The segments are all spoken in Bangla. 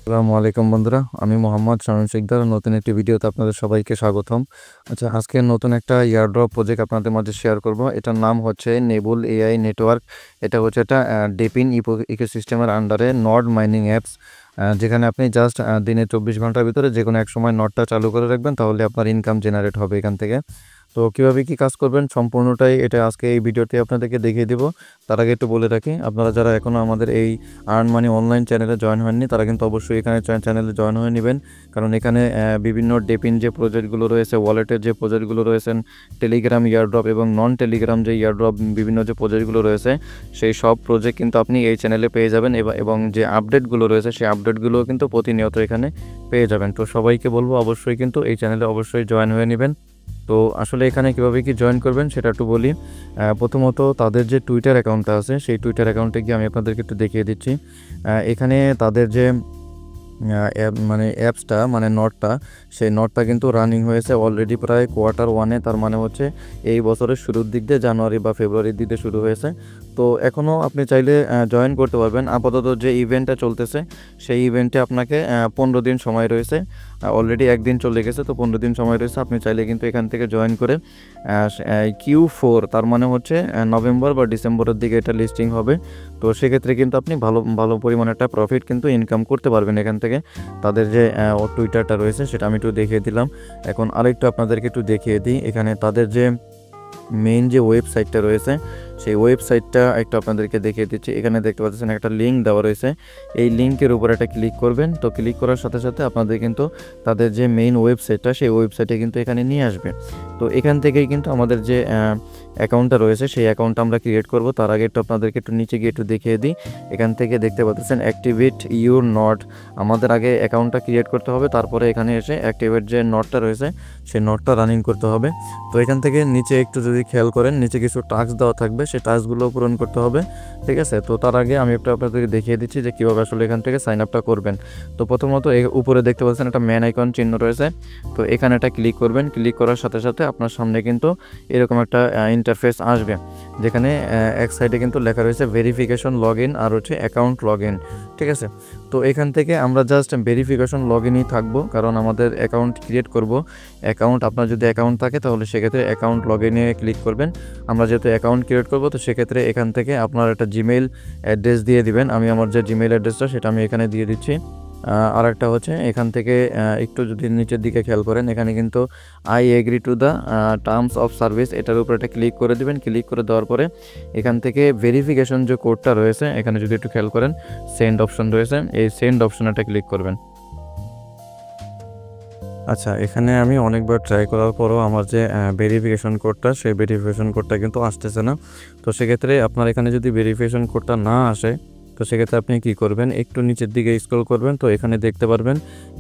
আসসালামু আলাইকুম বন্ধুরা, আমি মোহাম্মদ শামীম শিকদার। নতুন একটি ভিডিওতে আপনাদের সবাইকে স্বাগতম। আচ্ছা, আজকে নতুন একটা ইয়ারড্রপ প্রজেক্ট আপনাদের মাঝে শেয়ার করব। এটার নাম হচ্ছে নেবুল এআই নেটওয়ার্ক। এটা হচ্ছে একটা ডেপিন ইকোসিস্টেমের আন্ডারে নড মাইনিং অ্যাপস, যেখানে আপনি জাস্ট দিনে 24 ঘন্টার ভিতরে যে কোনো এক সময় নডটা চালু করে রাখবেন, তাহলে আপনার ইনকাম জেনারেট হবে এখান থেকে। তো কীভাবে কী কাজ করবেন সম্পূর্ণটাই এটা আজকে এই ভিডিওতে আপনাদেরকে দেখিয়ে দেবো। তার আগে একটু বলে রাখি, আপনারা যারা এখনও আমাদের এই আর্ন মানি অনলাইন চ্যানেলে জয়েন হয়নি তারা কিন্তু অবশ্যই এখানে চ্যানেলে জয়েন হয়ে নেবেন, কারণ এখানে বিভিন্ন ডেপিন যে প্রজেক্টগুলো রয়েছে, ওয়ালেটের যে প্রজেক্টগুলো রয়েছেন, টেলিগ্রাম ইয়ারড্রপ এবং নন টেলিগ্রাম যে ইয়ারড্রপ বিভিন্ন যে প্রজেক্টগুলো রয়েছে, সেই সব প্রজেক্ট কিন্তু আপনি এই চ্যানেলে পেয়ে যাবেন এবং যে আপডেটগুলো রয়েছে সেই আপডেটগুলোও কিন্তু প্রতিনিয়ত এখানে পেয়ে যাবেন। তো সবাইকে বলবো অবশ্যই কিন্তু এই চ্যানেলে অবশ্যই জয়েন হয়ে নেবেন। তো আসলে এখানে কীভাবে কি জয়েন করবেন সেটা একটু বলি। প্রথমত তাদের যে টুইটার অ্যাকাউন্টটা আছে সেই টুইটার অ্যাকাউন্টে গিয়ে আমি আপনাদেরকে একটু দেখিয়ে দিচ্ছি। এখানে তাদের যে মানে অ্যাপসটা মানে নটটা, সেই নটটা কিন্তু রানিং হয়েছে অলরেডি প্রায় Q1-এ, তার মানে হচ্ছে এই বছরের শুরুর দিক দিয়ে জানুয়ারি বা ফেব্রুয়ারির দিকে শুরু হয়েছে। তো এখনও আপনি চাইলে জয়েন করতে পারবেন। আপাতত যে ইভেন্টটা চলতেছে সেই ইভেন্টে আপনাকে 15 দিন সময় রয়েছে। অলরেডি একদিন চলে গেছে, তো 15 দিন সময় রয়েছে। আপনি চাইলে কিন্তু এখান থেকে জয়েন করে Q4 তার মানে হচ্ছে নভেম্বর বা ডিসেম্বরের দিকে এটা লিস্টিং হবে। তো সেক্ষেত্রে কিন্তু আপনি ভালো ভালো পরিমাণে একটা প্রফিট কিন্তু ইনকাম করতে পারবেন এখান থেকে। তাদের যে টুইটারটা রয়েছে সেটা আমি একটু দেখিয়ে দিলাম। এখন আরেকটু আপনাদেরকে একটু দেখিয়ে দিই। এখানে তাদের যে মেইন যে ওয়েবসাইটটা রয়েছে সেই ওয়েবসাইটটা একটু আপনাদেরকে দেখিয়ে দিচ্ছি। এখানে দেখতে পাচ্ছেন একটা লিঙ্ক দেওয়া রয়েছে, এই লিঙ্কের উপর একটা ক্লিক করবেন। তো ক্লিক করার সাথে সাথে আপনাদের কিন্তু তাদের যে মেইন ওয়েবসাইটটা সেই ওয়েবসাইটে কিন্তু এখানে নিয়ে আসবে। তো এখান থেকেই কিন্তু আমাদের যে অ্যাকাউন্টটা রয়েছে সেই অ্যাকাউন্টটা আমরা ক্রিয়েট করব। তার আগে একটু আপনাদেরকে একটু নিচে গিয়ে একটু দেখিয়ে দিই। এখান থেকে দেখতে পাচ্ছেন অ্যাক্টিভেট ইউর নড, আমাদের আগে অ্যাকাউন্টটা ক্রিয়েট করতে হবে, তারপরে এখানে এসে অ্যাক্টিভেট যে নডটা রয়েছে সেই নডটা রানিং করতে হবে। তো এখান থেকে নিচে একটু যদি খেয়াল করেন, নিচে কিছু টাস্ক দেওয়া থাকবে, সেই টাস্কগুলো পূরণ করতে হবে, ঠিক আছে। তো তার আগে আমি একটু আপনাদেরকে দেখিয়ে দিচ্ছি যে কীভাবে আসলে এখান থেকে সাইন আপটা করবেন। তো প্রথমত উপরে দেখতে পাচ্ছেন একটা ম্যান আইকন চিহ্ন রয়েছে, তো এখানে একটা ক্লিক করবেন। ক্লিক করার সাথে সাথে আপনার সামনে কিন্তু এরকম একটা ইন্টারফেস আসবে, যেখানে এক সাইডে কিন্তু লেখা রয়েছে ভেরিফিকেশন লগ ইন আর হচ্ছে অ্যাকাউন্ট লগ ইন, ঠিক আছে। তো এখান থেকে আমরা জাস্ট ভেরিফিকেশন লগ ইনই থাকবো, কারণ আমাদের অ্যাকাউন্ট ক্রিয়েট করব। অ্যাকাউন্ট আপনার যদি অ্যাকাউন্ট থাকে তাহলে সেক্ষেত্রে অ্যাকাউন্ট লগ ইনে ক্লিক করবেন। আমরা যেহেতু অ্যাকাউন্ট ক্রিয়েট করব, তো সেক্ষেত্রে এখান থেকে আপনার একটা জিমেইল অ্যাড্রেস দিয়ে দিবেন। আমি আমার যে জিমেইল অ্যাড্রেসটা সেটা আমি এখানে দিয়ে দিচ্ছি। আর একটা হচ্ছে এখান থেকে একটু যদি নিচের দিকে খেয়াল করেন, এখানে কিন্তু I agree to the terms of service, এটার উপর একটা ক্লিক করে দেবেন। ক্লিক করে দেওয়ার পরে এখান থেকে ভেরিফিকেশন যে কোডটা রয়েছে এখানে যদি একটু খেয়াল করেন সেন্ড অপশন রয়েছে, এই সেন্ড অপশনে একটা ক্লিক করবেন। আচ্ছা, এখানে আমি অনেকবার ট্রাই করার পরও আমার যে ভেরিফিকেশন কোডটা সেই ভেরিফিকেশন কোডটা কিন্তু আসতেছে না। তো সেক্ষেত্রে আপনার এখানে যদি ভেরিফিকেশন কোডটা না আসে, তো সেক্ষেত্রে আপনি কী করবেন, একটু নিচের দিকে স্ক্রল করবেন। তো এখানে দেখতে পারবেন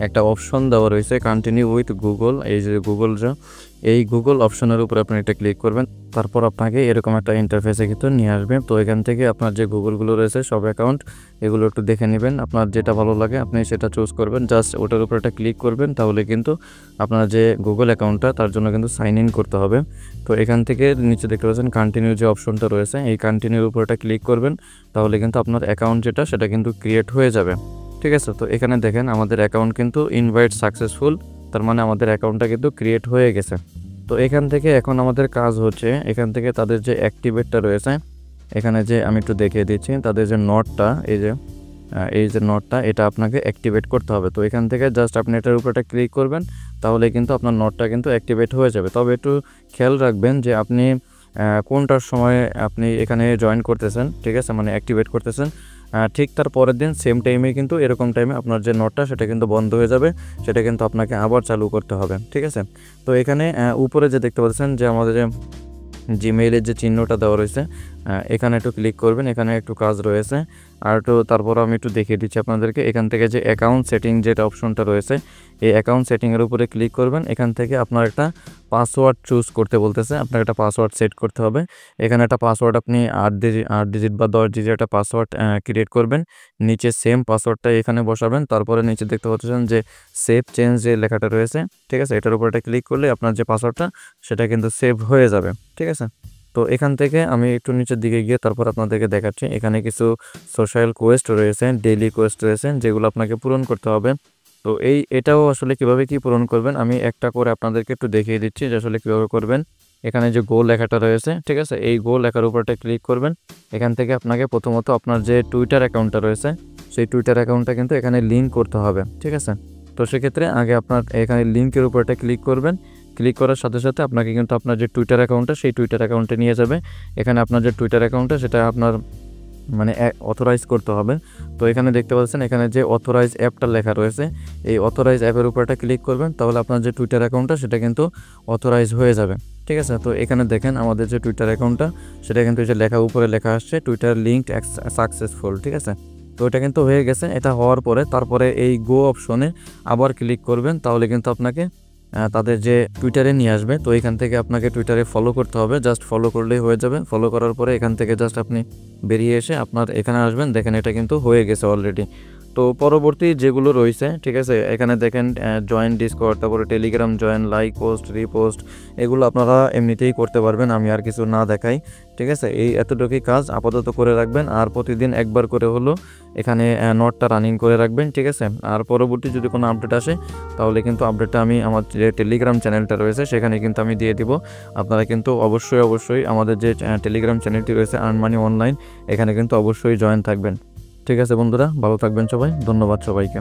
একটা অপশন দেওয়া রয়েছে কন্টিনিউ উইথ গুগল, এই যে গুগল, এই গুগল অপশনের উপরে আপনি এটা ক্লিক করবেন। তারপর আপনাকে এরকম একটা ইন্টারফেসে কিন্তু নিয়ে আসবে। তো এখান থেকে আপনার যে গুগলগুলো রয়েছে সব অ্যাকাউন্ট এগুলো একটু দেখে নেবেন, আপনার যেটা ভালো লাগে আপনি সেটা চুজ করবেন, জাস্ট ওটার উপর একটা ক্লিক করবেন। তাহলে কিন্তু আপনার যে গুগল অ্যাকাউন্টটা তার জন্য কিন্তু সাইন ইন করতে হবে। তো এখান থেকে নিচে দেখতে পাচ্ছেন কন্টিনিউ যে অপশনটা রয়েছে, এই কন্টিনিউর উপর একটা ক্লিক করবেন। তাহলে কিন্তু আপনার অ্যাকাউন্ট যেটা সেটা কিন্তু ক্রিয়েট হয়ে যাবে, ঠিক আছে। তো এখানে দেখেন আমাদের অ্যাকাউন্ট কিন্তু ইনভাইট সাকসেসফুল, তার মানে আমাদের অ্যাকাউন্টটা কিন্তু ক্রিয়েট হয়ে গেছে। তো এখান থেকে এখন আমাদের কাজ হচ্ছে এখান থেকে তাদের যে অ্যাক্টিভেটটা রয়েছে, এখানে যে আমি একটু দেখিয়ে দিচ্ছি, তাদের যে নটটা এই যে নটটা এটা আপনাকে অ্যাক্টিভেট করতে হবে। তো এখান থেকে জাস্ট আপনি এটার উপর একটা ক্লিক করবেন, তাহলে কিন্তু আপনার নটটা কিন্তু অ্যাক্টিভেট হয়ে যাবে। তবে একটু খেয়াল রাখবেন যে আপনি কোনটার সময় আপনি এখানে জয়েন করতেছেন, ঠিক আছে, মানে অ্যাক্টিভেট করতেছেন, ঠিক তার পরের দিন সেম টাইমে কিন্তু এরকম টাইমে আপনার যে নটটা সেটা কিন্তু বন্ধ হয়ে যাবে, সেটা কিন্তু আপনাকে আবার চালু করতে হবে, ঠিক আছে। তো এখানে উপরে যে দেখতে পাচ্ছেন যে আমাদের যে জিমেইলের যে চিহ্নটা দেওয়া রয়েছে এখানে একটু ক্লিক করবেন, এখানে একটু কাজ রয়েছে। আর একটু তারপর আমি একটু দেখিয়ে দিচ্ছি আপনাদেরকে, এখান থেকে যে অ্যাকাউন্ট সেটিং যেটা অপশনটা রয়েছে এই অ্যাকাউন্ট সেটিংয়ের উপরে ক্লিক করবেন। এখান থেকে আপনার একটা পাসওয়ার্ড চুজ করতে বলতেছে, আপনার একটা পাসওয়ার্ড সেট করতে হবে। এখানে একটা পাসওয়ার্ড আপনি 8 ডিজিট বা 10 ডিজিট একটা পাসওয়ার্ড ক্রিয়েট করবেন। নিচে সেম পাসওয়ার্ডটা এখানে বসাবেন। তারপরে নিচে দেখতে পাচ্ছেন যে সেভ চেঞ্জ যে লেখাটা রয়েছে, ঠিক আছে, এটার উপর একটা ক্লিক করলে আপনার যে পাসওয়ার্ডটা সেটা কিন্তু সেভ হয়ে যাবে, ঠিক আছে। তো তো এখান থেকে আমি একটু নিচের দিকে গিয়ে তারপর আপনাদেরকে দেখাচ্ছি। এখানে কিছু সোশ্যাল কোয়েস্ট রয়েছে, ডেইলি কোয়েস্ট রয়েছে, যেগুলো আপনাকে পূরণ করতে হবে। তো এটাও আসলে কিভাবে কি পূরণ করবেন আমি একটা করে আপনাদেরকে একটু দেখিয়ে দিচ্ছি যে আসলে কিভাবে করবেন। এখানে যে গোল লেখাটা রয়েছে, ঠিক আছে, এই গোল লেখার উপরটা ক্লিক করবেন। এখান থেকে আপনাকে প্রথমত আপনার যে টুইটার অ্যাকাউন্টটা রয়েছে সেই টুইটার অ্যাকাউন্টটা কিন্তু এখানে লিঙ্ক করতে হবে, ঠিক আছে। তো সেক্ষেত্রে আগে আপনার এখানে লিঙ্কের উপরটা ক্লিক করবেন। ক্লিক করার সাথে সাথে আপনাকে কিন্তু আপনার যে টুইটার অ্যাকাউন্টটা সেই টুইটার অ্যাকাউন্টে নিয়ে যাবে। এখানে আপনার যে টুইটার অ্যাকাউন্টটা সেটা আপনার মানে অথরাইজ করতে হবে। তো এখানে দেখতে পাচ্ছেন এখানে যে অথরাইজ অ্যাপটা লেখা রয়েছে, এই অথরাইজ অ্যাপের উপরটা ক্লিক করবেন, তাহলে আপনার যে টুইটার অ্যাকাউন্টটা সেটা কিন্তু অথরাইজ হয়ে যাবে, ঠিক আছে। তো এখানে দেখেন আমাদের যে টুইটার অ্যাকাউন্টটা সেটা কিন্তু যে লেখা উপরে লেখা আসছে টুইটার লিঙ্কড সাকসেসফুল, ঠিক আছে। তো এটা কিন্তু হয়ে গেছে। এটা হওয়ার পরে তারপরে এই গো অপশনে আবার ক্লিক করবেন, তাহলে কিন্তু আপনাকে তাদের যে টুইটারে নিয়ে আসবে। তো এখান থেকে আপনাকে টুইটারে ফলো করতে হবে, জাস্ট ফলো করলেই হয়ে যাবে। ফলো করার পরে এখান থেকে জাস্ট আপনি বেরিয়ে এসে আপনার এখানে আসবেন, দেখেন এটা কিন্তু হয়ে গেছে অলরেডি। তো পরবর্তী যেগুলো রয়েছে, ঠিক আছে, এখানে দেখেন জয়েন ডিসকর্ড, তারপরে Telegram join, like post, repost, এগুলো আপনারা এমনিতেই করতে পারবেন, আমি আর কিছু না দেখাই, ঠিক আছে। এই এতটুকুই কাজ আপাতত করে রাখবেন, আর প্রতিদিন একবার করে হলো এখানে নোটটা রানিং করে রাখবেন, ঠিক আছে। আর পরবর্তী যদি কোনো আপডেট আসে তাহলে কিন্তু আপডেটটা আমি আমার যে টেলিগ্রাম চ্যানেলটা রয়েছে সেখানে কিন্তু আমি দিয়ে দিব। আপনারা কিন্তু অবশ্যই আমাদের যে টেলিগ্রাম চ্যানেলটি রয়েছে আর্ন মানি অনলাইন, এখানে কিন্তু অবশ্যই জয়েন থাকবেন, ঠিক আছে বন্ধুরা। ভালো থাকবেন সবাই, ধন্যবাদ সবাইকে।